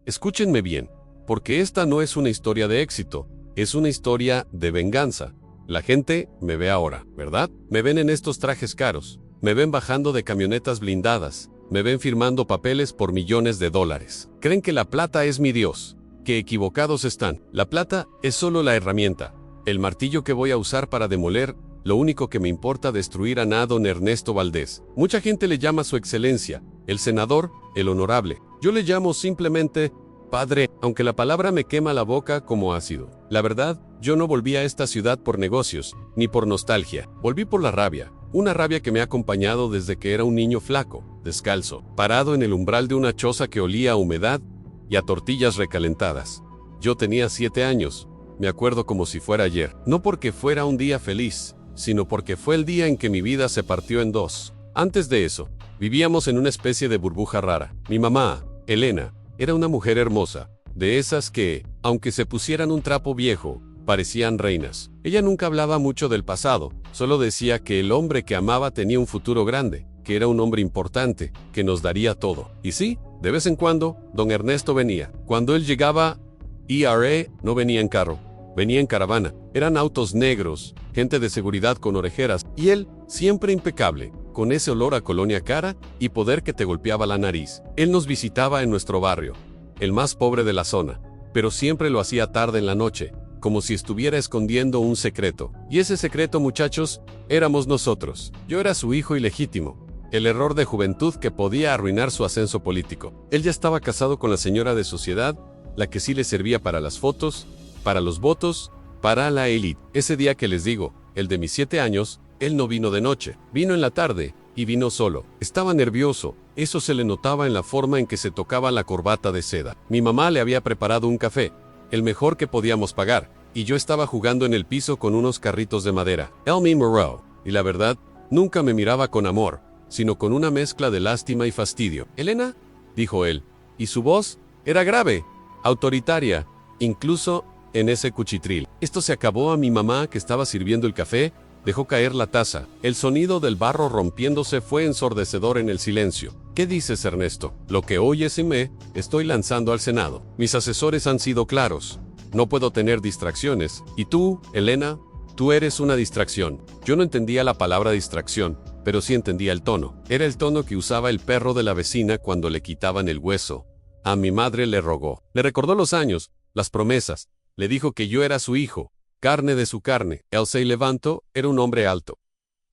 Escúchenme bien, porque esta no es una historia de éxito, es una historia de venganza. La gente me ve ahora, ¿verdad? Me ven en estos trajes caros, me ven bajando de camionetas blindadas, me ven firmando papeles por millones de dólares. Creen que la plata es mi Dios. Qué equivocados están. La plata es solo la herramienta, el martillo que voy a usar para demoler. Lo único que me importa destruir a don Ernesto Valdés. Mucha gente le llama su excelencia, el senador, el honorable. Yo le llamo simplemente padre, aunque la palabra me quema la boca como ácido. La verdad, yo no volví a esta ciudad por negocios, ni por nostalgia. Volví por la rabia. Una rabia que me ha acompañado desde que era un niño flaco, descalzo, parado en el umbral de una choza que olía a humedad y a tortillas recalentadas. Yo tenía 7 años. Me acuerdo como si fuera ayer. No porque fuera un día feliz, sino porque fue el día en que mi vida se partió en dos. Antes de eso, vivíamos en una especie de burbuja rara. Mi mamá, Elena, era una mujer hermosa, de esas que, aunque se pusieran un trapo viejo, parecían reinas. Ella nunca hablaba mucho del pasado, solo decía que el hombre que amaba tenía un futuro grande, que era un hombre importante, que nos daría todo. Y sí, de vez en cuando, don Ernesto venía. Cuando él llegaba, no venía en carro, venía en caravana. Eran autos negros, gente de seguridad con orejeras, y él, siempre impecable, con ese olor a colonia cara y poder que te golpeaba la nariz. Él nos visitaba en nuestro barrio, el más pobre de la zona, pero siempre lo hacía tarde en la noche, como si estuviera escondiendo un secreto. Y ese secreto, muchachos, éramos nosotros. Yo era su hijo ilegítimo, el error de juventud que podía arruinar su ascenso político. Él ya estaba casado con la señora de sociedad, la que sí le servía para las fotos, para los votos, para la élite. Ese día que les digo, el de mis 7 años, él no vino de noche, vino en la tarde, y vino solo. Estaba nervioso, eso se le notaba en la forma en que se tocaba la corbata de seda. Mi mamá le había preparado un café, el mejor que podíamos pagar, y yo estaba jugando en el piso con unos carritos de madera. Él me miró, y la verdad, nunca me miraba con amor, sino con una mezcla de lástima y fastidio. «Elena», dijo él, y su voz era grave, autoritaria, incluso en ese cuchitril. Esto se acabó. A mi mamá, que estaba sirviendo el café, dejó caer la taza. El sonido del barro rompiéndose fue ensordecedor en el silencio. «¿Qué dices, Ernesto? Lo que oyes y me estoy lanzando al Senado. Mis asesores han sido claros. No puedo tener distracciones. Y tú, Elena, tú eres una distracción». Yo no entendía la palabra distracción, pero sí entendía el tono. Era el tono que usaba el perro de la vecina cuando le quitaban el hueso. A mi madre le rogó. Le recordó los años, las promesas. Le dijo que yo era su hijo, carne de su carne. Él se levantó, era un hombre alto,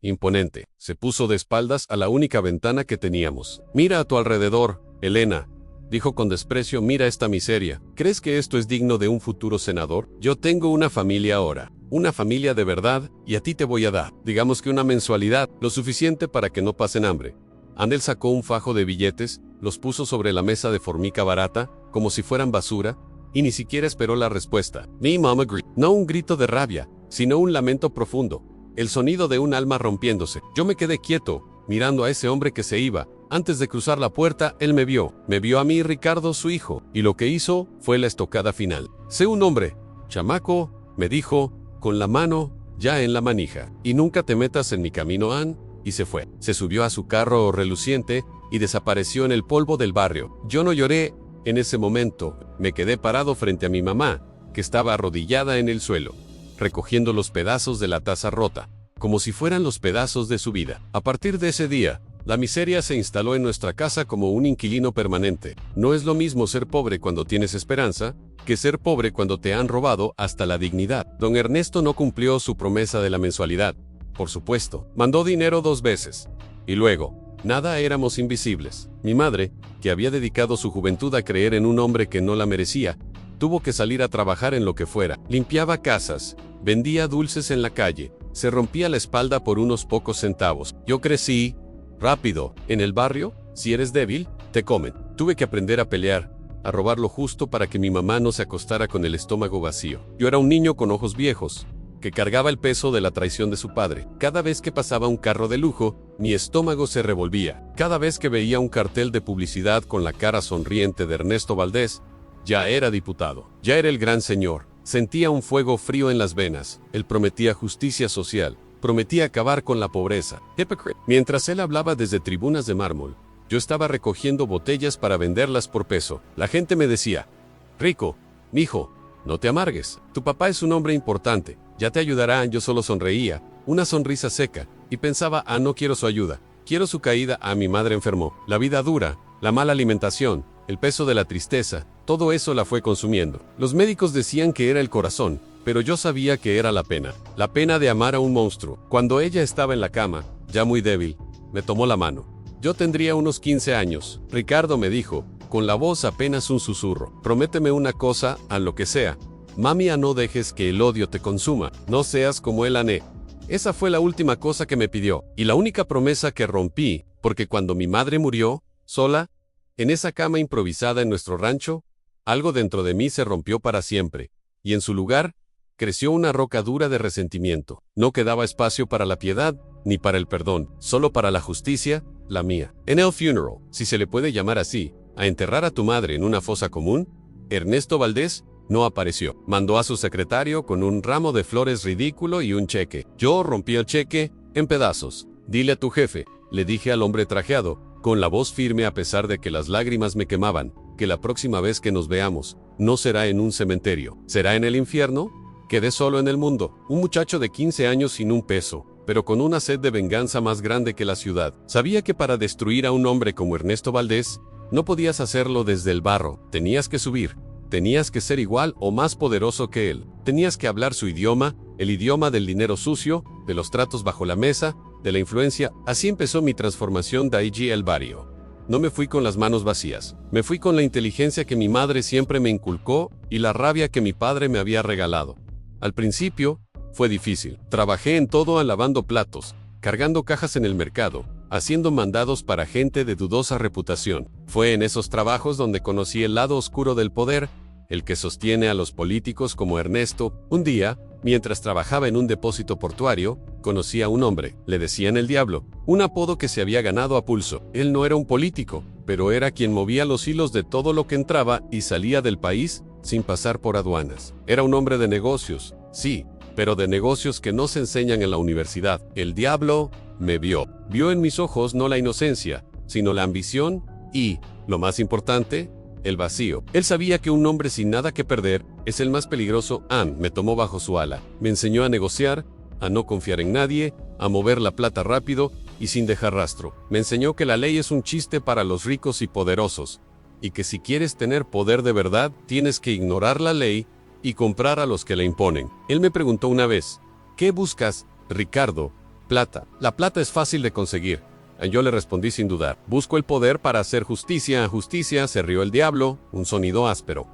imponente. Se puso de espaldas a la única ventana que teníamos. «Mira a tu alrededor, Elena», dijo con desprecio. «Mira esta miseria. ¿Crees que esto es digno de un futuro senador? Yo tengo una familia ahora, una familia de verdad, y a ti te voy a dar, digamos que una mensualidad, lo suficiente para que no pasen hambre». Andel sacó un fajo de billetes, los puso sobre la mesa de formica barata, como si fueran basura, y ni siquiera esperó la respuesta. Mi mamá gritó. No un grito de rabia, sino un lamento profundo, el sonido de un alma rompiéndose. Yo me quedé quieto, mirando a ese hombre que se iba. Antes de cruzar la puerta, él me vio a mí, Ricardo, su hijo, y lo que hizo fue la estocada final. «Sé un hombre, chamaco», me dijo, con la mano ya en la manija, «y nunca te metas en mi camino, Ann», y se fue. Se subió a su carro reluciente y desapareció en el polvo del barrio. Yo no lloré. En ese momento, me quedé parado frente a mi mamá, que estaba arrodillada en el suelo, recogiendo los pedazos de la taza rota, como si fueran los pedazos de su vida. A partir de ese día, la miseria se instaló en nuestra casa como un inquilino permanente. No es lo mismo ser pobre cuando tienes esperanza, que ser pobre cuando te han robado hasta la dignidad. Don Ernesto no cumplió su promesa de la mensualidad, por supuesto. Mandó dinero 2 veces. Y luego, nada, éramos invisibles. Mi madre, que había dedicado su juventud a creer en un hombre que no la merecía, tuvo que salir a trabajar en lo que fuera. Limpiaba casas, vendía dulces en la calle, se rompía la espalda por unos pocos centavos. Yo crecí rápido. En el barrio, si eres débil, te comen. Tuve que aprender a pelear, a robar lo justo para que mi mamá no se acostara con el estómago vacío. Yo era un niño con ojos viejos, que cargaba el peso de la traición de su padre. Cada vez que pasaba un carro de lujo, mi estómago se revolvía. Cada vez que veía un cartel de publicidad con la cara sonriente de Ernesto Valdés, ya era diputado, ya era el gran señor. Sentía un fuego frío en las venas. Él prometía justicia social, prometía acabar con la pobreza. Hypocrite. Mientras él hablaba desde tribunas de mármol, Yo estaba recogiendo botellas para venderlas por peso. La gente me decía, Rico, mijo, no te amargues. Tu papá es un hombre importante. Ya te ayudará. Yo solo sonreía, una sonrisa seca, y pensaba, no quiero su ayuda. Quiero su caída. Mi madre enfermó. La vida dura, la mala alimentación, el peso de la tristeza, todo eso la fue consumiendo. Los médicos decían que era el corazón, pero yo sabía que era la pena de amar a un monstruo. Cuando ella estaba en la cama, ya muy débil, me tomó la mano. Yo tendría unos 15 años. Ricardo, me dijo, con la voz apenas un susurro. Prométeme una cosa, a lo que sea. Mami, no dejes que el odio te consuma. No seas como el Ané. Esa fue la última cosa que me pidió, y la única promesa que rompí, porque cuando mi madre murió, sola, en esa cama improvisada en nuestro rancho, algo dentro de mí se rompió para siempre, y en su lugar, creció una roca dura de resentimiento. No quedaba espacio para la piedad, ni para el perdón, solo para la justicia, la mía. En el funeral, si se le puede llamar así, a enterrar a tu madre en una fosa común, Ernesto Valdés no apareció. Mandó a su secretario con un ramo de flores ridículo y un cheque. Yo rompí el cheque en pedazos. Dile a tu jefe, le dije al hombre trajeado, con la voz firme a pesar de que las lágrimas me quemaban, que la próxima vez que nos veamos, no será en un cementerio. ¿Será en el infierno? Quedé solo en el mundo, un muchacho de 15 años sin un peso, pero con una sed de venganza más grande que la ciudad. Sabía que para destruir a un hombre como Ernesto Valdés, no podías hacerlo desde el barro, tenías que subir. Tenías que ser igual o más poderoso que él. Tenías que hablar su idioma, el idioma del dinero sucio, de los tratos bajo la mesa, de la influencia. Así empezó mi transformación de IG El Barrio. No me fui con las manos vacías. Me fui con la inteligencia que mi madre siempre me inculcó y la rabia que mi padre me había regalado. Al principio, fue difícil. Trabajé en todo, lavando platos, cargando cajas en el mercado, haciendo mandados para gente de dudosa reputación. Fue en esos trabajos donde conocí el lado oscuro del poder, el que sostiene a los políticos como Ernesto. Un día, mientras trabajaba en un depósito portuario, conocí a un hombre, le decían el Diablo, un apodo que se había ganado a pulso. Él no era un político, pero era quien movía los hilos de todo lo que entraba y salía del país sin pasar por aduanas. Era un hombre de negocios, sí, pero de negocios que no se enseñan en la universidad. El Diablo me vio. Vio en mis ojos no la inocencia, sino la ambición y, lo más importante, el vacío. Él sabía que un hombre sin nada que perder es el más peligroso. Me tomó bajo su ala. Me enseñó a negociar, a no confiar en nadie, a mover la plata rápido y sin dejar rastro. Me enseñó que la ley es un chiste para los ricos y poderosos, y que si quieres tener poder de verdad, tienes que ignorar la ley y comprar a los que la imponen. Él me preguntó una vez, ¿qué buscas, Ricardo? Plata. La plata es fácil de conseguir. Yo le respondí sin dudar. Busco el poder para hacer justicia. Justicia, se rió el Diablo, un sonido áspero.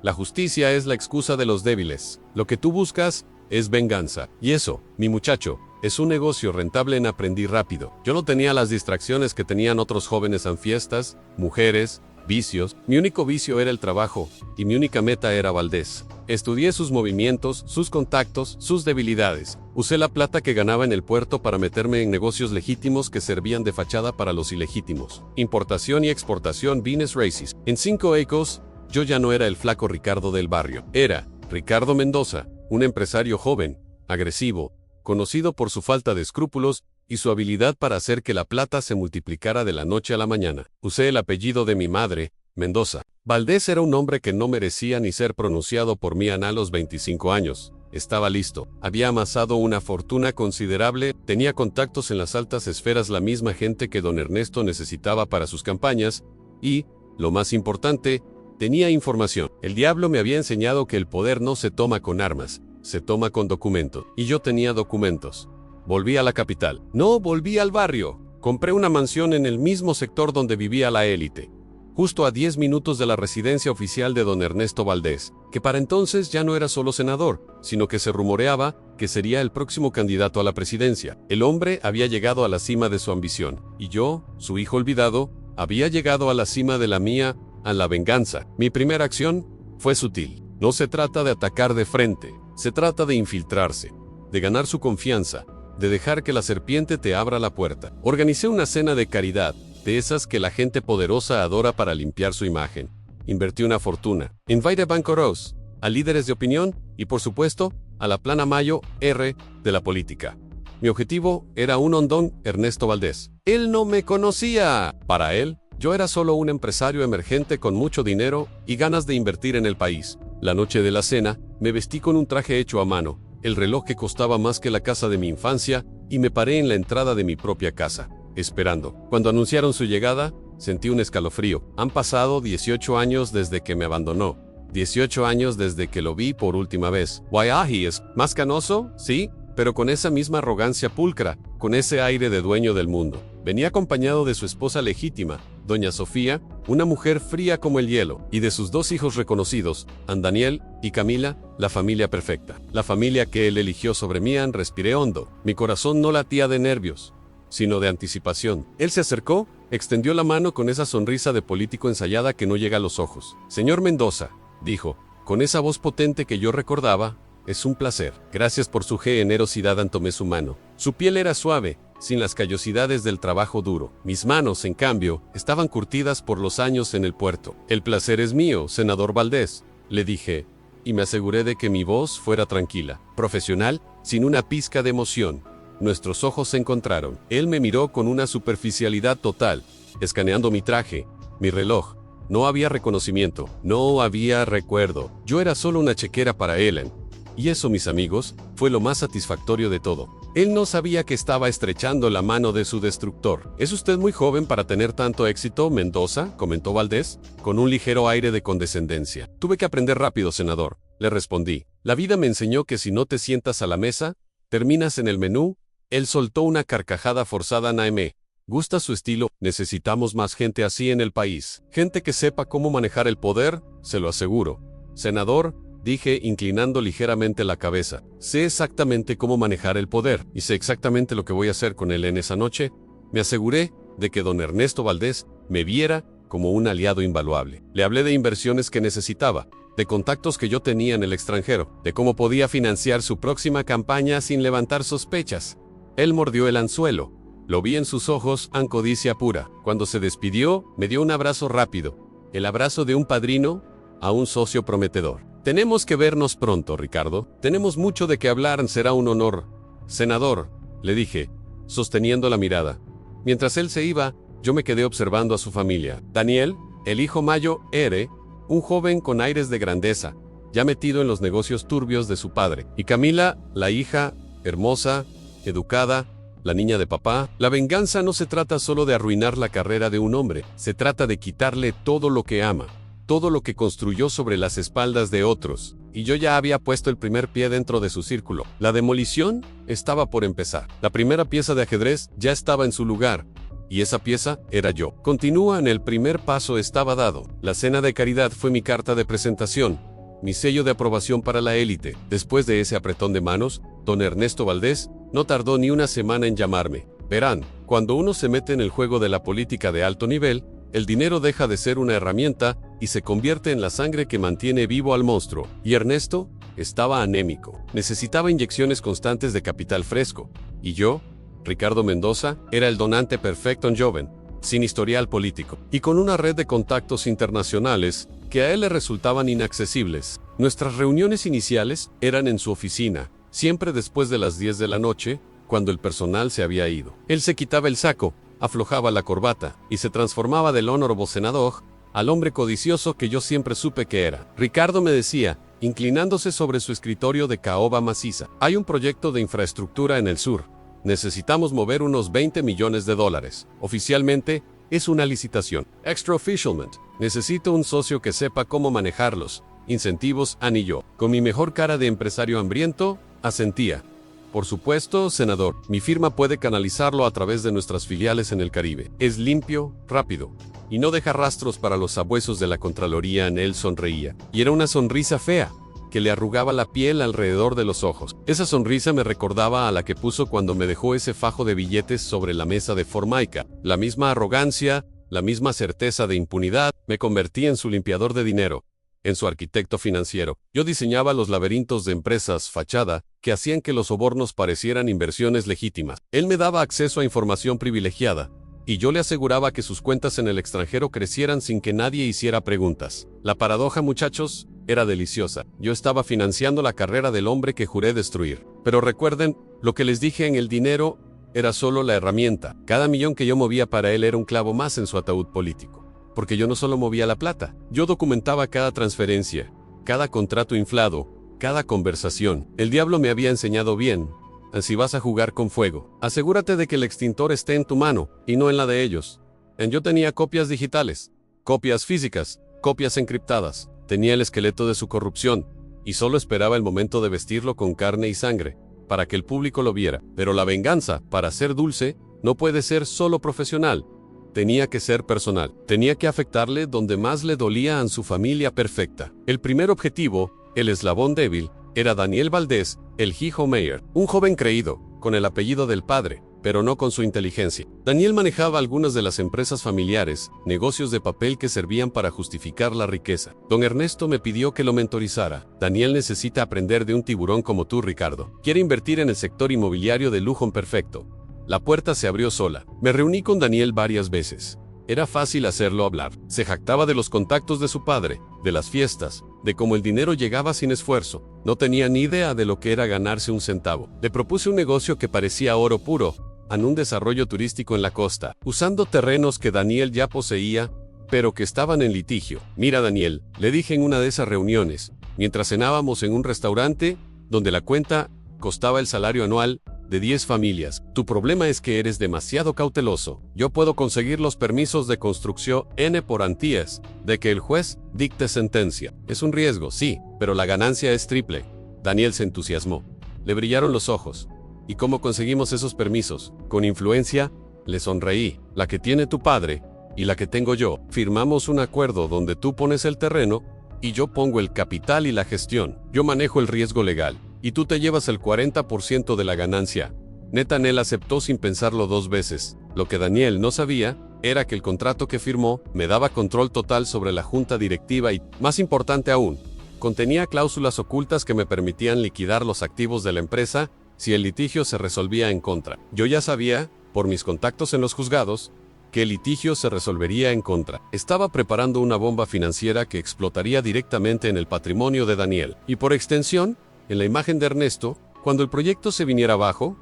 La justicia es la excusa de los débiles. Lo que tú buscas es venganza. Y eso, mi muchacho, es un negocio rentable. Aprendí rápido. Yo no tenía las distracciones que tenían otros jóvenes en fiestas, mujeres, vicios. Mi único vicio era el trabajo, y mi única meta era Valdés. Estudié sus movimientos, sus contactos, sus debilidades. Usé la plata que ganaba en el puerto para meterme en negocios legítimos que servían de fachada para los ilegítimos. Importación y exportación, bienes raíces. En 5 Ecos, yo ya no era el flaco Ricardo del barrio. Era Ricardo Mendoza, un empresario joven, agresivo, conocido por su falta de escrúpulos y su habilidad para hacer que la plata se multiplicara de la noche a la mañana. Usé el apellido de mi madre, Mendoza. Valdés era un hombre que no merecía ni ser pronunciado por mí. A los 25 años. Estaba listo. Había amasado una fortuna considerable, tenía contactos en las altas esferas, la misma gente que don Ernesto necesitaba para sus campañas, y, lo más importante, tenía información. El Diablo me había enseñado que el poder no se toma con armas, se toma con documentos. Y yo tenía documentos. Volví a la capital. No, volví al barrio. Compré una mansión en el mismo sector donde vivía la élite, justo a 10 minutos de la residencia oficial de don Ernesto Valdés, que para entonces ya no era solo senador, sino que se rumoreaba que sería el próximo candidato a la presidencia. El hombre había llegado a la cima de su ambición, y yo, su hijo olvidado, había llegado a la cima de la mía, a la venganza. Mi primera acción fue sutil. No se trata de atacar de frente, se trata de infiltrarse, de ganar su confianza, de dejar que la serpiente te abra la puerta. Organicé una cena de caridad, de esas que la gente poderosa adora para limpiar su imagen. Invertí una fortuna. Invité a banqueros, a líderes de opinión y, por supuesto, a la plana Mayo R de la política. Mi objetivo era un hondón, Ernesto Valdés. Él no me conocía. Para él, Yo era solo un empresario emergente con mucho dinero y ganas de invertir en el país. La noche de la cena, me vestí con un traje hecho a mano, el reloj que costaba más que la casa de mi infancia, y me paré en la entrada de mi propia casa, esperando. Cuando anunciaron su llegada, sentí un escalofrío. Han pasado 18 años desde que me abandonó. 18 años desde que lo vi por última vez. Waiahi es más canoso, sí, pero con esa misma arrogancia pulcra, con ese aire de dueño del mundo. Venía acompañado de su esposa legítima, doña Sofía, una mujer fría como el hielo, y de sus 2 hijos reconocidos, Daniel y Camila, la familia perfecta. La familia que él eligió sobre mí. Respiré hondo. Mi corazón no latía de nervios, sino de anticipación. Él se acercó, extendió la mano con esa sonrisa de político ensayada que no llega a los ojos. Señor Mendoza, dijo, con esa voz potente que yo recordaba, es un placer. Gracias por su generosidad. Tomé su mano. Su piel era suave, sin las callosidades del trabajo duro. Mis manos, en cambio, estaban curtidas por los años en el puerto. El placer es mío, senador Valdés, le dije, y me aseguré de que mi voz fuera tranquila, profesional, sin una pizca de emoción. Nuestros ojos se encontraron. Él me miró con una superficialidad total, escaneando mi traje, mi reloj. No había reconocimiento, no había recuerdo. Yo era solo una chequera para Ellen. Y eso, mis amigos, fue lo más satisfactorio de todo. Él no sabía que estaba estrechando la mano de su destructor. «Es usted muy joven para tener tanto éxito, Mendoza», comentó Valdés, con un ligero aire de condescendencia. «Tuve que aprender rápido, senador», le respondí. «La vida me enseñó que si no te sientas a la mesa, terminas en el menú». Él soltó una carcajada forzada. «Me gusta su estilo. Necesitamos más gente así en el país. Gente que sepa cómo manejar el poder, se lo aseguro. Senador», dije, inclinando ligeramente la cabeza. «Sé exactamente cómo manejar el poder, y sé exactamente lo que voy a hacer con él en esa noche». Me aseguré de que don Ernesto Valdés me viera como un aliado invaluable. Le hablé de inversiones que necesitaba, de contactos que yo tenía en el extranjero, de cómo podía financiar su próxima campaña sin levantar sospechas. Él mordió el anzuelo. Lo vi en sus ojos, en codicia pura. Cuando se despidió, me dio un abrazo rápido, el abrazo de un padrino a un socio prometedor. «Tenemos que vernos pronto, Ricardo. Tenemos mucho de qué hablar. Será un honor». «Senador», le dije, sosteniendo la mirada. Mientras él se iba, yo me quedé observando a su familia. Daniel, el hijo mayo, era un joven con aires de grandeza, ya metido en los negocios turbios de su padre. Y Camila, la hija, hermosa, educada, la niña de papá. La venganza no se trata solo de arruinar la carrera de un hombre, se trata de quitarle todo lo que ama, todo lo que construyó sobre las espaldas de otros. Y yo ya había puesto el primer pie dentro de su círculo. La demolición estaba por empezar. La primera pieza de ajedrez ya estaba en su lugar, y esa pieza era yo. Continúa. En el primer paso estaba dado. La cena de caridad fue mi carta de presentación, mi sello de aprobación para la élite. Después de ese apretón de manos, don Ernesto Valdés no tardó ni una semana en llamarme. Verán, cuando uno se mete en el juego de la política de alto nivel, el dinero deja de ser una herramienta y se convierte en la sangre que mantiene vivo al monstruo. Y Ernesto estaba anémico. Necesitaba inyecciones constantes de capital fresco. Y yo, Ricardo Mendoza, era el donante perfecto en joven, sin historial político, y con una red de contactos internacionales que a él le resultaban inaccesibles. Nuestras reuniones iniciales eran en su oficina, siempre después de las 10 de la noche, cuando el personal se había ido. Él se quitaba el saco, aflojaba la corbata, y se transformaba del honorable senador al hombre codicioso que yo siempre supe que era. Ricardo me decía, inclinándose sobre su escritorio de caoba maciza: «Hay un proyecto de infraestructura en el sur. Necesitamos mover unos $20 millones. Oficialmente, es una licitación. Extraoficialmente, necesito un socio que sepa cómo manejarlos. Incentivos, y yo». Con mi mejor cara de empresario hambriento, asentía. «Por supuesto, senador. Mi firma puede canalizarlo a través de nuestras filiales en el Caribe. Es limpio, rápido, y no deja rastros para los sabuesos de la Contraloría». Él sonreía. Y era una sonrisa fea, que le arrugaba la piel alrededor de los ojos. Esa sonrisa me recordaba a la que puso cuando me dejó ese fajo de billetes sobre la mesa de Formaica. La misma arrogancia, la misma certeza de impunidad. Me convertí en su limpiador de dinero, en su arquitecto financiero. Yo diseñaba los laberintos de empresas fachada que hacían que los sobornos parecieran inversiones legítimas. Él me daba acceso a información privilegiada, y yo le aseguraba que sus cuentas en el extranjero crecieran sin que nadie hiciera preguntas. La paradoja, muchachos, era deliciosa. Yo estaba financiando la carrera del hombre que juré destruir. Pero recuerden lo que les dije: en el dinero era solo la herramienta. Cada millón que yo movía para él era un clavo más en su ataúd político. Porque yo no solo movía la plata, yo documentaba cada transferencia, cada contrato inflado, cada conversación. El diablo me había enseñado bien. Si vas a jugar con fuego, asegúrate de que el extintor esté en tu mano y no en la de ellos. Yo tenía copias digitales, copias físicas, copias encriptadas. Tenía el esqueleto de su corrupción y solo esperaba el momento de vestirlo con carne y sangre para que el público lo viera. Pero la venganza, para ser dulce, no puede ser solo profesional. Tenía que ser personal. Tenía que afectarle donde más le dolía a su familia perfecta. El primer objetivo, el eslabón débil, era Daniel Valdés, el hijo mayor, un joven creído, con el apellido del padre, pero no con su inteligencia. Daniel manejaba algunas de las empresas familiares, negocios de papel que servían para justificar la riqueza. Don Ernesto me pidió que lo mentorizara. Daniel necesita aprender de un tiburón como tú, Ricardo. Quiere invertir en el sector inmobiliario de lujo perfecto. La puerta se abrió sola. Me reuní con Daniel varias veces. Era fácil hacerlo hablar. Se jactaba de los contactos de su padre, de las fiestas, de cómo el dinero llegaba sin esfuerzo. No tenía ni idea de lo que era ganarse un centavo. Le propuse un negocio que parecía oro puro, en un desarrollo turístico en la costa, usando terrenos que Daniel ya poseía, pero que estaban en litigio. Mira, Daniel, le dije en una de esas reuniones, mientras cenábamos en un restaurante, donde la cuenta costaba el salario anual de 10 familias. Tu problema es que eres demasiado cauteloso. Yo puedo conseguir los permisos de construcción por antías de que el juez dicte sentencia. Es un riesgo, sí, pero la ganancia es triple. Daniel se entusiasmó. Le brillaron los ojos. ¿Y cómo conseguimos esos permisos? Con influencia, le sonreí. La que tiene tu padre y la que tengo yo. Firmamos un acuerdo donde tú pones el terreno y yo pongo el capital y la gestión. Yo manejo el riesgo legal y tú te llevas el 40% de la ganancia. Netanel aceptó sin pensarlo 2 veces. Lo que Daniel no sabía era que el contrato que firmó me daba control total sobre la junta directiva y, más importante aún, contenía cláusulas ocultas que me permitían liquidar los activos de la empresa si el litigio se resolvía en contra. Yo ya sabía, por mis contactos en los juzgados, que el litigio se resolvería en contra. Estaba preparando una bomba financiera que explotaría directamente en el patrimonio de Daniel. Y por extensión, en la imagen de Ernesto, cuando el proyecto se viniera abajo,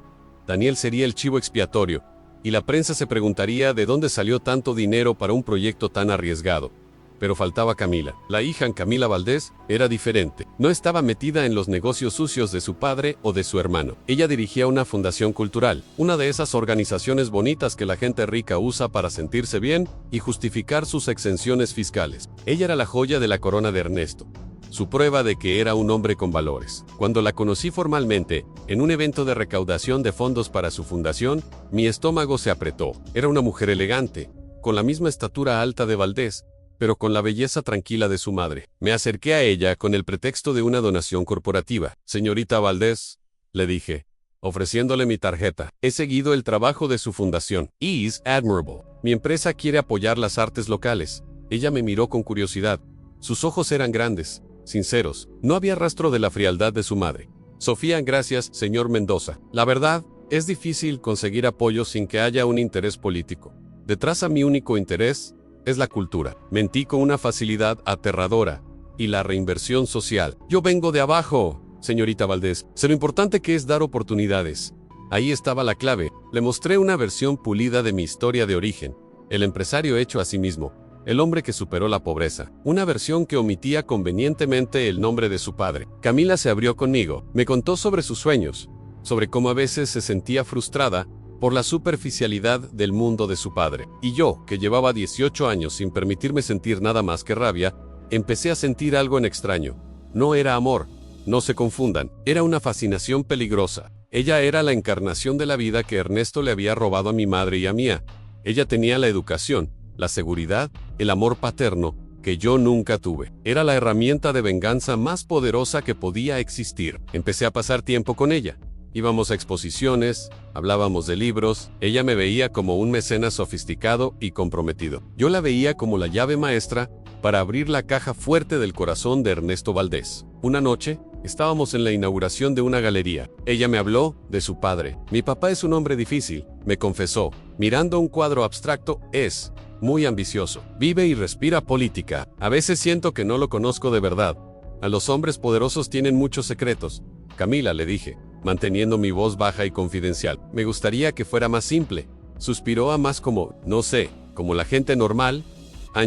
Daniel sería el chivo expiatorio, y la prensa se preguntaría de dónde salió tanto dinero para un proyecto tan arriesgado. Pero faltaba Camila. La hija Camila Valdés era diferente. No estaba metida en los negocios sucios de su padre o de su hermano. Ella dirigía una fundación cultural, una de esas organizaciones bonitas que la gente rica usa para sentirse bien y justificar sus exenciones fiscales. Ella era la joya de la corona de Ernesto, su prueba de que era un hombre con valores. Cuando la conocí formalmente, en un evento de recaudación de fondos para su fundación, mi estómago se apretó. Era una mujer elegante, con la misma estatura alta de Valdés, pero con la belleza tranquila de su madre. Me acerqué a ella con el pretexto de una donación corporativa. Señorita Valdés, le dije, ofreciéndole mi tarjeta. He seguido el trabajo de su fundación. Is admirable. Mi empresa quiere apoyar las artes locales. Ella me miró con curiosidad. Sus ojos eran grandes, sinceros. No había rastro de la frialdad de su madre. Sofía, gracias, señor Mendoza. La verdad, es difícil conseguir apoyo sin que haya un interés político. Detrás a mi único interés es la cultura. Mentí con una facilidad aterradora. Y la reinversión social. Yo vengo de abajo, señorita Valdés. Sé lo importante que es dar oportunidades. Ahí estaba la clave. Le mostré una versión pulida de mi historia de origen. El empresario hecho a sí mismo. El hombre que superó la pobreza. Una versión que omitía convenientemente el nombre de su padre. Camila se abrió conmigo. Me contó sobre sus sueños. Sobre cómo a veces se sentía frustrada por la superficialidad del mundo de su padre. Y yo, que llevaba 18 años sin permitirme sentir nada más que rabia, empecé a sentir algo en extraño. No era amor, no se confundan, era una fascinación peligrosa. Ella era la encarnación de la vida que Ernesto le había robado a mi madre y a mía. Ella tenía la educación, la seguridad, el amor paterno, que yo nunca tuve. Era la herramienta de venganza más poderosa que podía existir. Empecé a pasar tiempo con ella. Íbamos a exposiciones, hablábamos de libros, ella me veía como un mecenas sofisticado y comprometido. Yo la veía como la llave maestra para abrir la caja fuerte del corazón de Ernesto Valdés. Una noche, estábamos en la inauguración de una galería. Ella me habló de su padre. Mi papá es un hombre difícil, me confesó. Mirando un cuadro abstracto, es muy ambicioso. Vive y respira política. A veces siento que no lo conozco de verdad. A los hombres poderosos tienen muchos secretos. Camila, le dije, manteniendo mi voz baja y confidencial. Me gustaría que fuera más simple. Suspiró a más como, no sé, como la gente normal.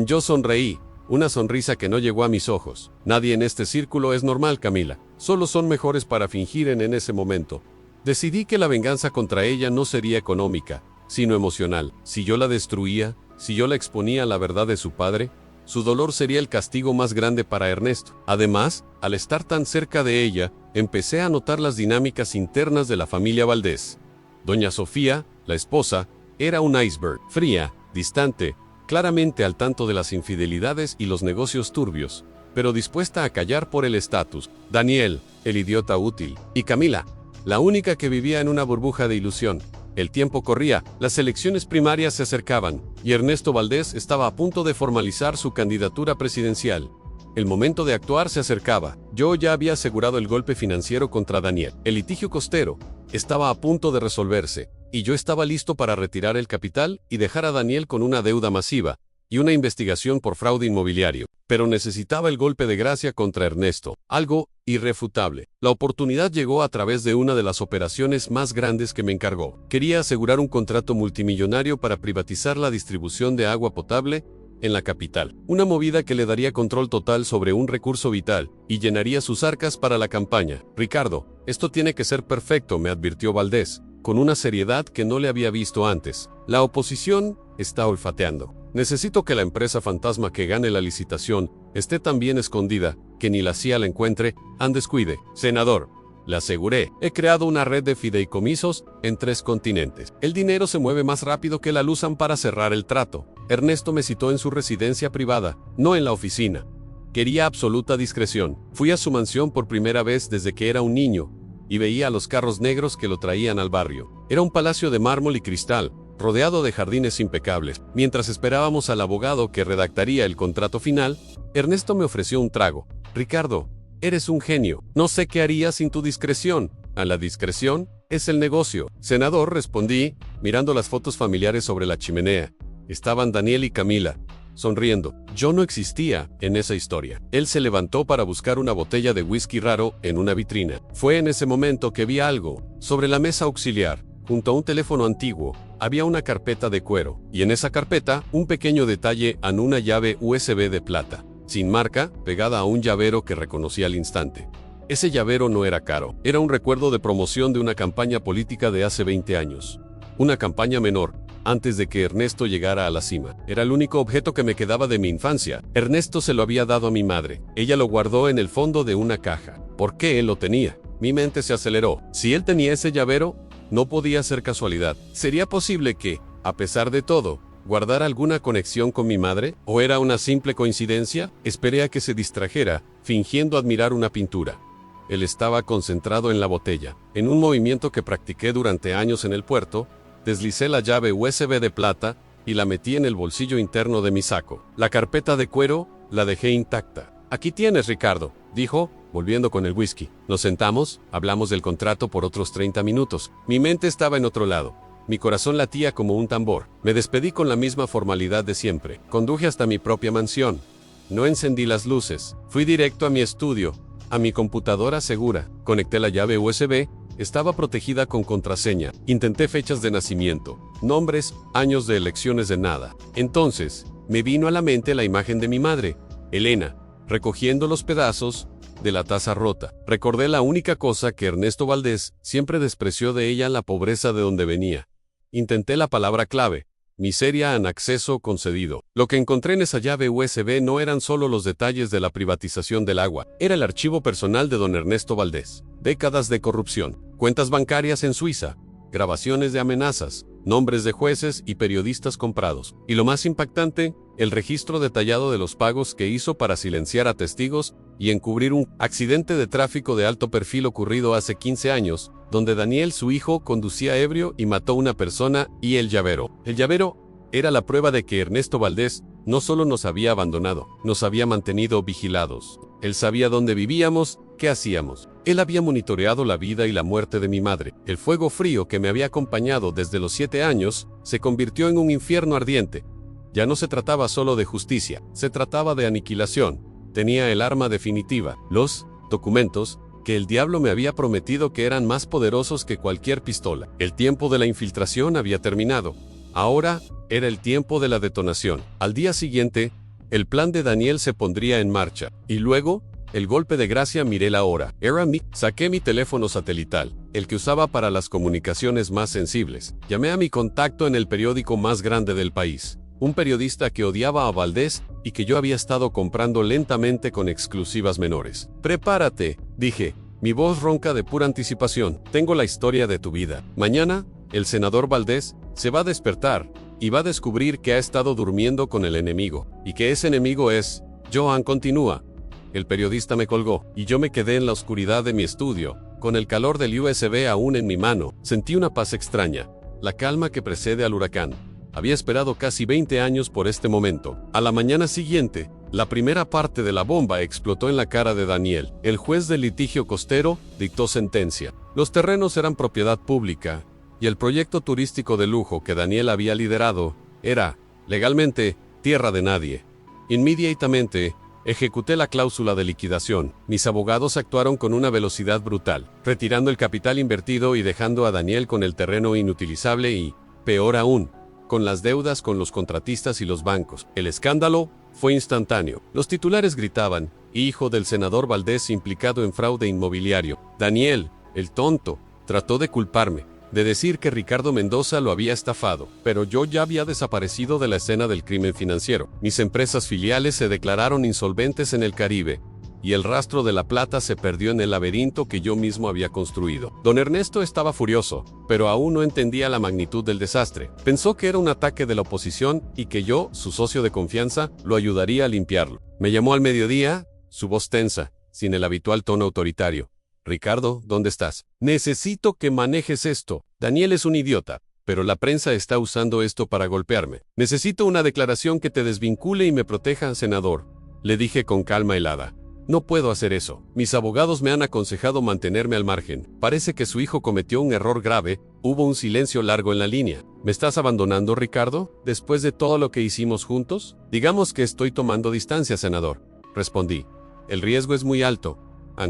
Yo sonreí, una sonrisa que no llegó a mis ojos. Nadie en este círculo es normal, Camila. Solo son mejores para fingir en ese momento. Decidí que la venganza contra ella no sería económica, sino emocional. Si yo la destruía, si yo la exponía a la verdad de su padre, su dolor sería el castigo más grande para Ernesto. Además, al estar tan cerca de ella, empecé a notar las dinámicas internas de la familia Valdés. Doña Sofía, la esposa, era un iceberg, fría, distante, claramente al tanto de las infidelidades y los negocios turbios, pero dispuesta a callar por el estatus. Daniel, el idiota útil, y Camila, la única que vivía en una burbuja de ilusión. El tiempo corría, las elecciones primarias se acercaban, y Ernesto Valdés estaba a punto de formalizar su candidatura presidencial. El momento de actuar se acercaba. Yo ya había asegurado el golpe financiero contra Daniel. El litigio costero estaba a punto de resolverse, y yo estaba listo para retirar el capital y dejar a Daniel con una deuda masiva y una investigación por fraude inmobiliario. Pero necesitaba el golpe de gracia contra Ernesto, algo irrefutable. La oportunidad llegó a través de una de las operaciones más grandes que me encargó. Quería asegurar un contrato multimillonario para privatizar la distribución de agua potable en la capital. Una movida que le daría control total sobre un recurso vital y llenaría sus arcas para la campaña. Ricardo, esto tiene que ser perfecto, me advirtió Valdés, con una seriedad que no le había visto antes. La oposición está olfateando. Necesito que la empresa fantasma que gane la licitación esté tan bien escondida que ni la CIA la encuentre, descuide. Senador, le aseguré, he creado una red de fideicomisos en 3 continentes. El dinero se mueve más rápido que la luz para cerrar el trato. Ernesto me citó en su residencia privada, no en la oficina. Quería absoluta discreción. Fui a su mansión por primera vez desde que era un niño y veía los carros negros que lo traían al barrio. Era un palacio de mármol y cristal, rodeado de jardines impecables. Mientras esperábamos al abogado que redactaría el contrato final, Ernesto me ofreció un trago. Ricardo, eres un genio. No sé qué haría sin tu discreción. A la discreción es el negocio. Senador, respondí, mirando las fotos familiares sobre la chimenea. Estaban Daniel y Camila, sonriendo. Yo no existía en esa historia. Él se levantó para buscar una botella de whisky raro en una vitrina. Fue en ese momento que vi algo. Sobre la mesa auxiliar, junto a un teléfono antiguo, había una carpeta de cuero, y en esa carpeta, un pequeño detalle en una llave USB de plata, sin marca, pegada a un llavero que reconocí al instante. Ese llavero no era caro, era un recuerdo de promoción de una campaña política de hace 20 años. Una campaña menor, antes de que Ernesto llegara a la cima. Era el único objeto que me quedaba de mi infancia. Ernesto se lo había dado a mi madre. Ella lo guardó en el fondo de una caja. ¿Por qué él lo tenía? Mi mente se aceleró. Si él tenía ese llavero, no podía ser casualidad. ¿Sería posible que, a pesar de todo, guardara alguna conexión con mi madre? ¿O era una simple coincidencia? Esperé a que se distrajera, fingiendo admirar una pintura. Él estaba concentrado en la botella. En un movimiento que practiqué durante años en el puerto, deslicé la llave USB de plata y la metí en el bolsillo interno de mi saco. La carpeta de cuero la dejé intacta. Aquí tienes, Ricardo, dijo, volviendo con el whisky. Nos sentamos, hablamos del contrato por otros 30 minutos. Mi mente estaba en otro lado. Mi corazón latía como un tambor. Me despedí con la misma formalidad de siempre. Conduje hasta mi propia mansión. No encendí las luces. Fui directo a mi estudio, a mi computadora segura. Conecté la llave USB. Estaba protegida con contraseña. Intenté fechas de nacimiento, nombres, años de elecciones de nada. Entonces, me vino a la mente la imagen de mi madre, Elena, recogiendo los pedazos de la taza rota. Recordé la única cosa que Ernesto Valdés siempre despreció de ella, la pobreza de donde venía. Intenté la palabra clave, miseria en acceso concedido. Lo que encontré en esa llave USB no eran solo los detalles de la privatización del agua, era el archivo personal de don Ernesto Valdés. Décadas de corrupción, cuentas bancarias en Suiza, grabaciones de amenazas, nombres de jueces y periodistas comprados. Y lo más impactante, el registro detallado de los pagos que hizo para silenciar a testigos y encubrir un accidente de tráfico de alto perfil ocurrido hace 15 años, donde Daniel, su hijo, conducía ebrio y mató a una persona, y el llavero. El llavero era la prueba de que Ernesto Valdés no solo nos había abandonado, nos había mantenido vigilados. Él sabía dónde vivíamos, qué hacíamos. Él había monitoreado la vida y la muerte de mi madre. El fuego frío que me había acompañado desde los 7 años se convirtió en un infierno ardiente. Ya no se trataba solo de justicia, se trataba de aniquilación. Tenía el arma definitiva, los documentos que el diablo me había prometido que eran más poderosos que cualquier pistola. El tiempo de la infiltración había terminado. Ahora era el tiempo de la detonación. Al día siguiente, el plan de Daniel se pondría en marcha. Y luego, el golpe de gracia. Miré la hora. Saqué mi teléfono satelital, el que usaba para las comunicaciones más sensibles. Llamé a mi contacto en el periódico más grande del país. Un periodista que odiaba a Valdés y que yo había estado comprando lentamente con exclusivas menores. Prepárate, dije, mi voz ronca de pura anticipación. Tengo la historia de tu vida. Mañana, el senador Valdés se va a despertar y va a descubrir que ha estado durmiendo con el enemigo, y que ese enemigo es Joan. Continúa. El periodista me colgó, y yo me quedé en la oscuridad de mi estudio, con el calor del USB aún en mi mano. Sentí una paz extraña, la calma que precede al huracán. Había esperado casi 20 años por este momento. A la mañana siguiente, la primera parte de la bomba explotó en la cara de Daniel. El juez del litigio costero dictó sentencia. Los terrenos eran propiedad pública, y el proyecto turístico de lujo que Daniel había liderado era, legalmente, tierra de nadie. Inmediatamente, ejecuté la cláusula de liquidación. Mis abogados actuaron con una velocidad brutal, retirando el capital invertido y dejando a Daniel con el terreno inutilizable y, peor aún, con las deudas con los contratistas y los bancos. El escándalo fue instantáneo. Los titulares gritaban, hijo del senador Valdés implicado en fraude inmobiliario. Daniel, el tonto, trató de culparme, de decir que Ricardo Mendoza lo había estafado, pero yo ya había desaparecido de la escena del crimen financiero. Mis empresas filiales se declararon insolventes en el Caribe, y el rastro de la plata se perdió en el laberinto que yo mismo había construido. Don Ernesto estaba furioso, pero aún no entendía la magnitud del desastre. Pensó que era un ataque de la oposición y que yo, su socio de confianza, lo ayudaría a limpiarlo. Me llamó al mediodía, su voz tensa, sin el habitual tono autoritario. Ricardo, ¿dónde estás? Necesito que manejes esto. Daniel es un idiota, pero la prensa está usando esto para golpearme. Necesito una declaración que te desvincule y me proteja, senador, le dije con calma helada. No puedo hacer eso. Mis abogados me han aconsejado mantenerme al margen. Parece que su hijo cometió un error grave. Hubo un silencio largo en la línea. ¿Me estás abandonando, Ricardo? ¿Después de todo lo que hicimos juntos? Digamos que estoy tomando distancia, senador, respondí. El riesgo es muy alto.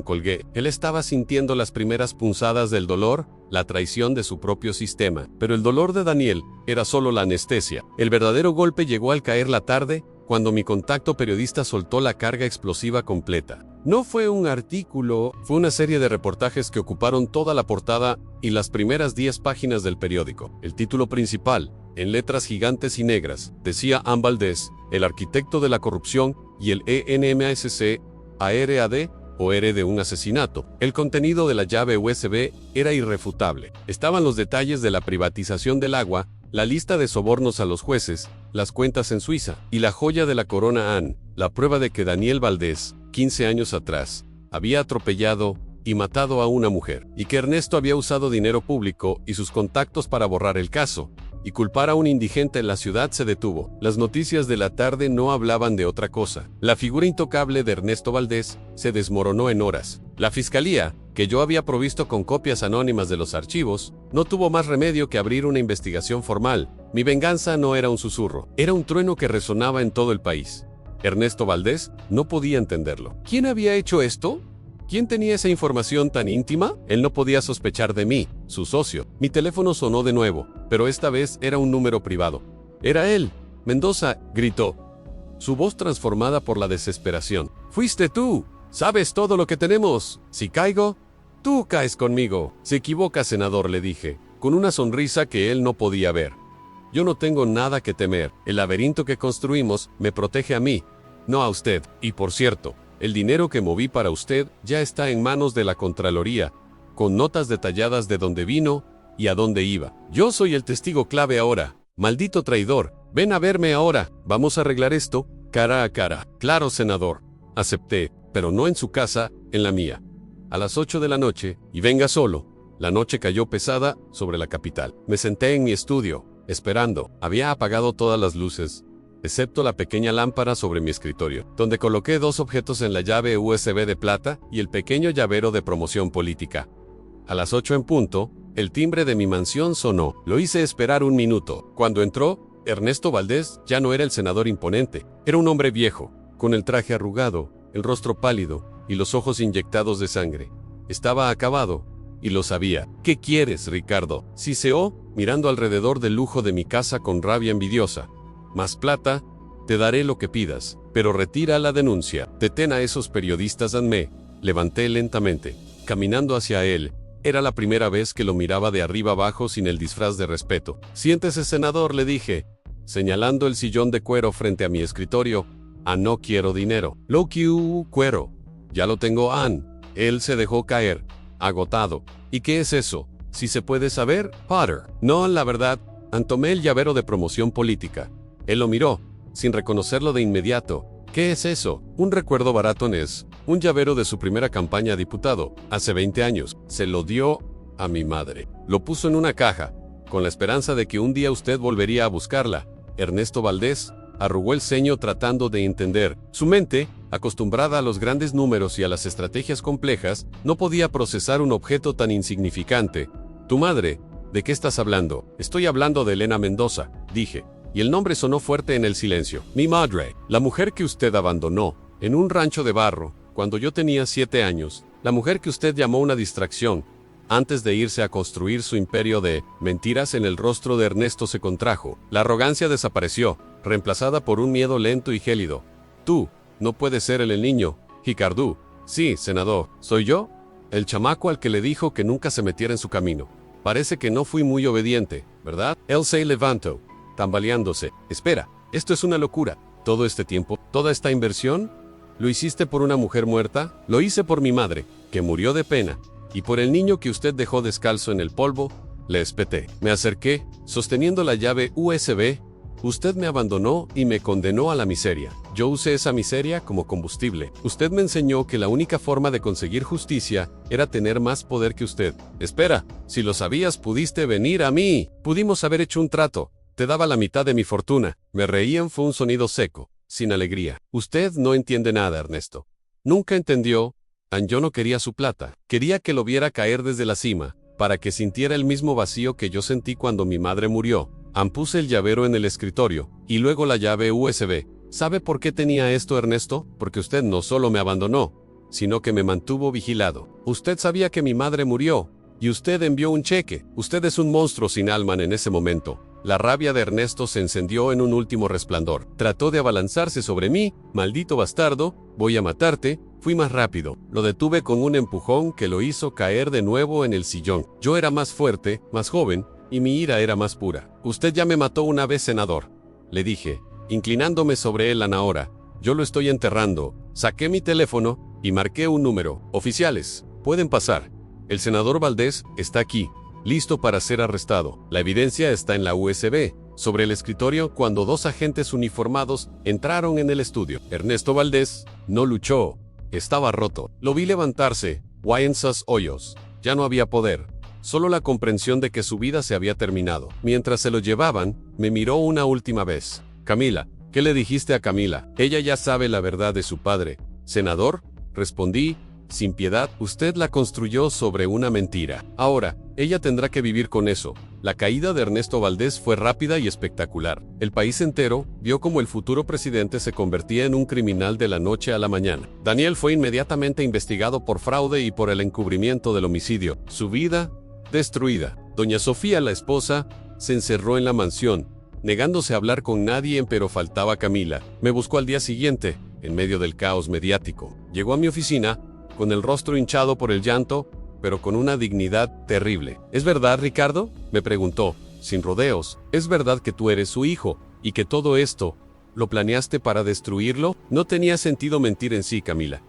Colgué. Él estaba sintiendo las primeras punzadas del dolor, la traición de su propio sistema. Pero el dolor de Daniel era solo la anestesia. El verdadero golpe llegó al caer la tarde, cuando mi contacto periodista soltó la carga explosiva completa. No fue un artículo, fue una serie de reportajes que ocuparon toda la portada y las primeras 10 páginas del periódico. El título principal, en letras gigantes y negras, decía Joan Valdés, el arquitecto de la corrupción y el ENMASC, ARAD, o era de un asesinato. El contenido de la llave USB era irrefutable. Estaban los detalles de la privatización del agua, la lista de sobornos a los jueces, las cuentas en Suiza, y la joya de la corona Anne, la prueba de que Daniel Valdés, 15 años atrás, había atropellado y matado a una mujer, y que Ernesto había usado dinero público y sus contactos para borrar el caso, y culpar a un indigente en la ciudad se detuvo. Las noticias de la tarde no hablaban de otra cosa. La figura intocable de Ernesto Valdés se desmoronó en horas. La fiscalía, que yo había provisto con copias anónimas de los archivos, no tuvo más remedio que abrir una investigación formal. Mi venganza no era un susurro, era un trueno que resonaba en todo el país. Ernesto Valdés no podía entenderlo. ¿Quién había hecho esto? ¿Quién tenía esa información tan íntima? Él no podía sospechar de mí, su socio. Mi teléfono sonó de nuevo, pero esta vez era un número privado. Era él. Mendoza, gritó, su voz transformada por la desesperación. Fuiste tú. Sabes todo lo que tenemos. Si caigo, tú caes conmigo. Se equivoca, senador, le dije, con una sonrisa que él no podía ver. Yo no tengo nada que temer. El laberinto que construimos me protege a mí, no a usted. Y por cierto, el dinero que moví para usted ya está en manos de la Contraloría, con notas detalladas de dónde vino y a dónde iba. Yo soy el testigo clave ahora. Maldito traidor, ven a verme ahora. Vamos a arreglar esto, cara a cara. Claro, senador. Acepté, pero no en su casa, en la mía. A las 8 de la noche, y venga solo. La noche cayó pesada sobre la capital. Me senté en mi estudio, esperando. Había apagado todas las luces, excepto la pequeña lámpara sobre mi escritorio, donde coloqué 2 objetos en la llave USB de plata y el pequeño llavero de promoción política. A las 8 en punto, el timbre de mi mansión sonó. Lo hice esperar un minuto. Cuando entró, Ernesto Valdés ya no era el senador imponente. Era un hombre viejo, con el traje arrugado, el rostro pálido y los ojos inyectados de sangre. Estaba acabado. Y lo sabía. ¿Qué quieres, Ricardo? Siseó, mirando alrededor del lujo de mi casa con rabia envidiosa. ¿Más plata? Te daré lo que pidas, pero retira la denuncia. Detén a esos periodistas, Anme. Levanté lentamente. Caminando hacia él, era la primera vez que lo miraba de arriba abajo sin el disfraz de respeto. Siéntese, senador, le dije, señalando el sillón de cuero frente a mi escritorio. No quiero dinero. Lo que cuero. Ya lo tengo, Ann. Él se dejó caer, agotado. ¿Y qué es eso? Si se puede saber, Potter. No, la verdad, tomé el llavero de promoción política. Él lo miró, sin reconocerlo de inmediato. ¿Qué es eso? Un recuerdo barato, Ness. Un llavero de su primera campaña a diputado, hace 20 años. Se lo dio a mi madre. Lo puso en una caja, con la esperanza de que un día usted volvería a buscarla. Ernesto Valdés arrugó el ceño tratando de entender. Su mente, acostumbrada a los grandes números y a las estrategias complejas, no podía procesar un objeto tan insignificante. Tu madre, ¿de qué estás hablando? Estoy hablando de Elena Mendoza, dije. Y el nombre sonó fuerte en el silencio. Mi madre, la mujer que usted abandonó, en un rancho de barro, cuando yo tenía 7 años, la mujer que usted llamó una distracción, antes de irse a construir su imperio de mentiras. En el rostro de Ernesto se contrajo. La arrogancia desapareció, reemplazada por un miedo lento y gélido. Tú, no puedes ser el niño, Ricardo. Sí, senador, ¿soy yo? El chamaco al que le dijo que nunca se metiera en su camino. Parece que no fui muy obediente, ¿verdad? Él se levantó, tambaleándose. Espera, esto es una locura. Todo este tiempo, toda esta inversión, ¿lo hiciste por una mujer muerta? Lo hice por mi madre, que murió de pena, y por el niño que usted dejó descalzo en el polvo. Le espeté. Me acerqué, sosteniendo la llave USB. Usted me abandonó y me condenó a la miseria. Yo usé esa miseria como combustible. Usted me enseñó que la única forma de conseguir justicia era tener más poder que usted. Espera, si lo sabías pudiste venir a mí. Pudimos haber hecho un trato. Te daba la mitad de mi fortuna. Me reían. Fue un sonido seco, sin alegría. Usted no entiende nada, Ernesto. Nunca entendió. Yo no quería su plata. Quería que lo viera caer desde la cima, para que sintiera el mismo vacío que yo sentí cuando mi madre murió. Puse el llavero en el escritorio, y luego la llave USB. ¿Sabe por qué tenía esto, Ernesto? Porque usted no solo me abandonó, sino que me mantuvo vigilado. Usted sabía que mi madre murió, y usted envió un cheque. Usted es un monstruo sin alma. En ese momento, la rabia de Ernesto se encendió en un último resplandor. Trató de abalanzarse sobre mí. Maldito bastardo, voy a matarte. Fui más rápido. Lo detuve con un empujón que lo hizo caer de nuevo en el sillón. Yo era más fuerte, más joven, y mi ira era más pura. Usted ya me mató una vez, senador, le dije, inclinándome sobre él. Ahora, yo lo estoy enterrando. Saqué mi teléfono y marqué un número. Oficiales, pueden pasar. El senador Valdés está aquí, listo para ser arrestado. La evidencia está en la USB, sobre el escritorio, cuando 2 agentes uniformados entraron en el estudio. Ernesto Valdés no luchó. Estaba roto. Lo vi levantarse, en sus hoyos. Ya no había poder. Solo la comprensión de que su vida se había terminado. Mientras se lo llevaban, me miró una última vez. Camila, ¿qué le dijiste a Camila? Ella ya sabe la verdad de su padre. Senador, respondí, sin piedad. Usted la construyó sobre una mentira. Ahora, ella tendrá que vivir con eso. La caída de Ernesto Valdés fue rápida y espectacular. El país entero vio cómo el futuro presidente se convertía en un criminal de la noche a la mañana. Daniel fue inmediatamente investigado por fraude y por el encubrimiento del homicidio. Su vida, destruida. Doña Sofía, la esposa, se encerró en la mansión, negándose a hablar con nadie, pero faltaba Camila. Me buscó al día siguiente, en medio del caos mediático. Llegó a mi oficina, con el rostro hinchado por el llanto, pero con una dignidad terrible. ¿Es verdad, Ricardo?, me preguntó, sin rodeos. ¿Es verdad que tú eres su hijo, y que todo esto lo planeaste para destruirlo? No tenía sentido mentir en sí, Camila.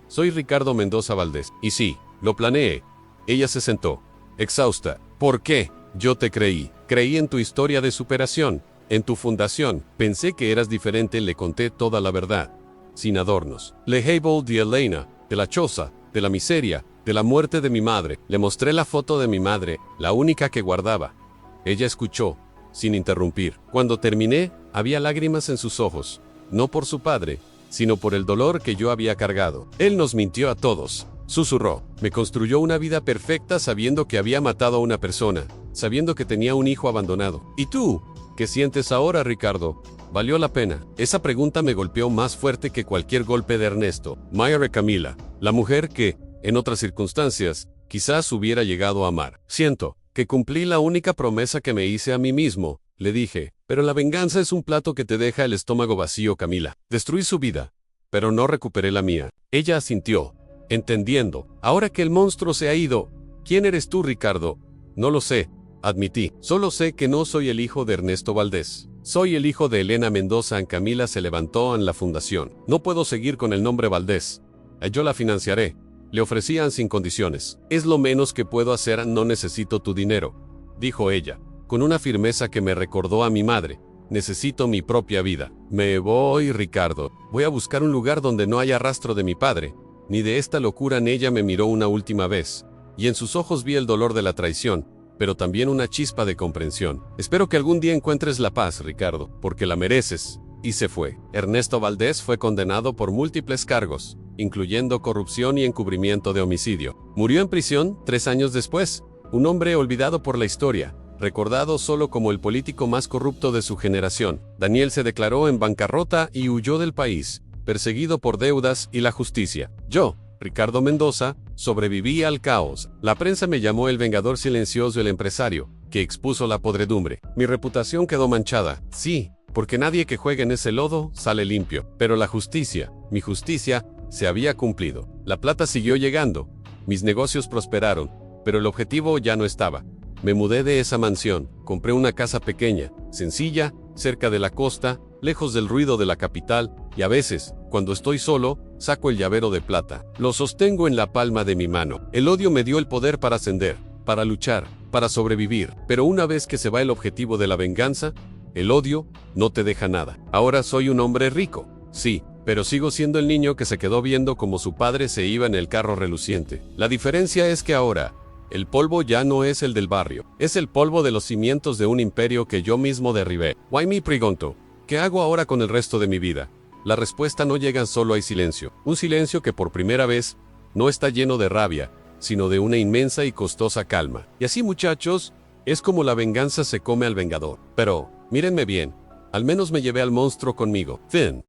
Soy Ricardo Mendoza Valdés. Y sí, lo planeé. Ella se sentó, exhausta. ¿Por qué? Yo te creí. Creí en tu historia de superación, en tu fundación. Pensé que eras diferente. Le conté toda la verdad, sin adornos. Le hablé de Elena, de la choza, de la miseria, de la muerte de mi madre. Le mostré la foto de mi madre, la única que guardaba. Ella escuchó, sin interrumpir. Cuando terminé, había lágrimas en sus ojos, no por su padre, sino por el dolor que yo había cargado. Él nos mintió a todos, susurró. Me construyó una vida perfecta sabiendo que había matado a una persona, sabiendo que tenía un hijo abandonado. ¿Y tú? ¿Qué sientes ahora, Ricardo? ¿Valió la pena? Esa pregunta me golpeó más fuerte que cualquier golpe de Ernesto. Mayra Camila, la mujer que, En otras circunstancias, quizás hubiera llegado a amar. Siento que cumplí la única promesa que me hice a mí mismo, le dije, pero la venganza es un plato que te deja el estómago vacío, Camila. Destruí su vida, pero no recuperé la mía. Ella asintió, entendiendo. Ahora que el monstruo se ha ido, ¿quién eres tú, Ricardo? No lo sé, admití. Solo sé que no soy el hijo de Ernesto Valdés. Soy el hijo de Elena Mendoza. Camila se levantó en la fundación. No puedo seguir con el nombre Valdés. Yo la financiaré. Le ofrecían sin condiciones. Es lo menos que puedo hacer, no necesito tu dinero, dijo ella, con una firmeza que me recordó a mi madre. Necesito mi propia vida. Me voy, Ricardo. Voy a buscar un lugar donde no haya rastro de mi padre, ni de esta locura. Ella me miró una última vez, y en sus ojos vi el dolor de la traición, pero también una chispa de comprensión. Espero que algún día encuentres la paz, Ricardo, porque la mereces. Y se fue. Ernesto Valdés fue condenado por múltiples cargos, incluyendo corrupción y encubrimiento de homicidio. Murió en prisión 3 años después, un hombre olvidado por la historia, recordado solo como el político más corrupto de su generación. Daniel se declaró en bancarrota y huyó del país, perseguido por deudas y la justicia. Yo, Ricardo Mendoza, sobreviví al caos. La prensa me llamó el vengador silencioso, el empresario que expuso la podredumbre. Mi reputación quedó manchada. Sí, porque nadie que juegue en ese lodo sale limpio. Pero la justicia, mi justicia, se había cumplido. La plata siguió llegando. Mis negocios prosperaron, pero el objetivo ya no estaba. Me mudé de esa mansión, compré una casa pequeña, sencilla, cerca de la costa, lejos del ruido de la capital, y a veces, cuando estoy solo, saco el llavero de plata. Lo sostengo en la palma de mi mano. El odio me dio el poder para ascender, para luchar, para sobrevivir. Pero una vez que se va el objetivo de la venganza, el odio no te deja nada. Ahora soy un hombre rico, sí, pero sigo siendo el niño que se quedó viendo cómo su padre se iba en el carro reluciente. La diferencia es que ahora, el polvo ya no es el del barrio, es el polvo de los cimientos de un imperio que yo mismo derribé. Why me pregunto, ¿qué hago ahora con el resto de mi vida? La respuesta no llega, solo hay silencio. Un silencio que por primera vez no está lleno de rabia, sino de una inmensa y costosa calma. Y así, muchachos, es como la venganza se come al vengador. Pero, mírenme bien, al menos me llevé al monstruo conmigo. Fin.